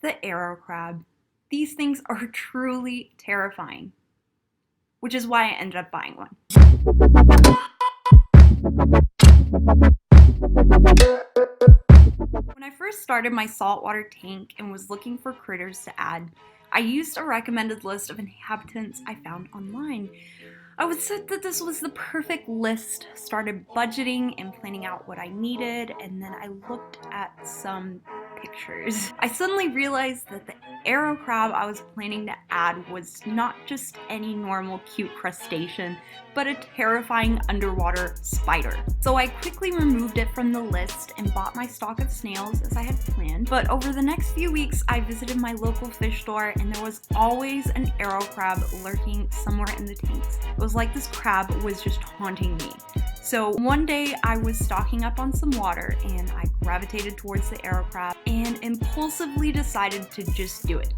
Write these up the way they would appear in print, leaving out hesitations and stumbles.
The arrow crab. These things are truly terrifying, which is why I ended up buying one. When I first started my saltwater tank and was looking for critters to add, I used a recommended list of inhabitants I found online. I was said that this was the perfect list, started budgeting and planning out what I needed, and then I looked at some pictures. I suddenly realized that the arrow crab I was planning to add was not just any normal cute crustacean, but a terrifying underwater spider. So I quickly removed it from the list and bought my stock of snails as I had planned. But over the next few weeks, I visited my local fish store and there was always an arrow crab lurking somewhere in the tanks. It was like this crab was just haunting me. So one day I was stocking up on some water and I gravitated towards the arrow crab and impulsively decided to just do it.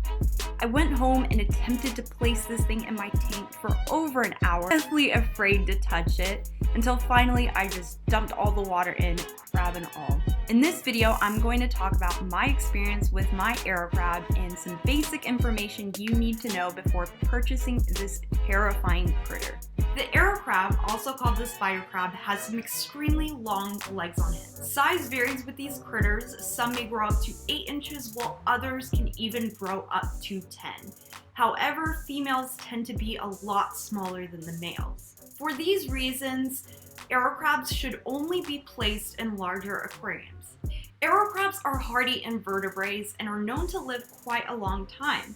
I went home and attempted to place this thing in my tank for over an hour, deathly afraid to touch it, until finally I just dumped all the water in, crab and all. In this video, I'm going to talk about my experience with my arrow crab and some basic information you need to know before purchasing this terrifying critter. The arrow crab, also called the spider crab, has some extremely long legs on it. Size varies with these critters. Some may grow up to 8 inches while others can even grow up to 10. However, females tend to be a lot smaller than the males. For these reasons, arrow crabs should only be placed in larger aquariums. Arrow crabs are hardy invertebrates and are known to live quite a long time.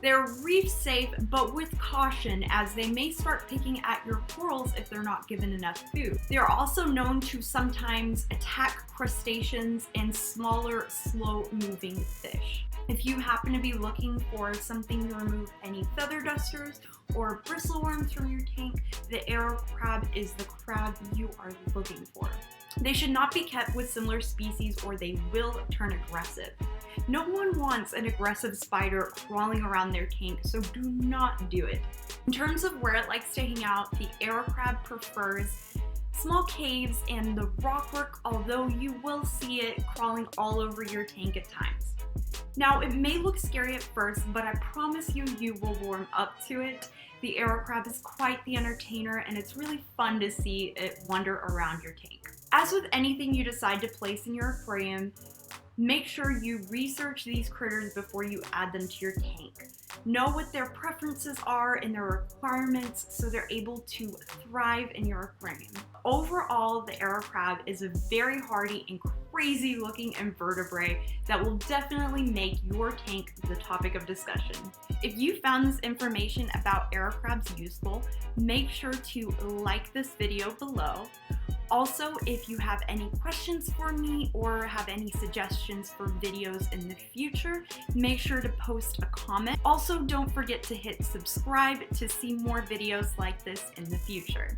They're reef safe, but with caution, as they may start picking at your corals if they're not given enough food. They are also known to sometimes attack crustaceans and smaller, slow-moving fish. If you happen to be looking for something to remove any feather dusters or bristleworms from your tank, the arrow crab is the crab you are looking for. They should not be kept with similar species or they will turn aggressive. No one wants an aggressive spider crawling around their tank, so do not do it. In terms of where it likes to hang out, the arrow crab prefers small caves and the rockwork, although you will see it crawling all over your tank at times. Now, it may look scary at first, but I promise you, you will warm up to it. The arrow crab is quite the entertainer and it's really fun to see it wander around your tank. As with anything you decide to place in your aquarium, make sure you research these critters before you add them to your tank. Know what their preferences are and their requirements so they're able to thrive in your aquarium. Overall, the arrow crab is a very hardy and crazy looking invertebrate that will definitely make your tank the topic of discussion. If you found this information about arrow crabs useful, make sure to like this video below. Also, if you have any questions for me or have any suggestions for videos in the future, make sure to post a comment. Also, don't forget to hit subscribe to see more videos like this in the future.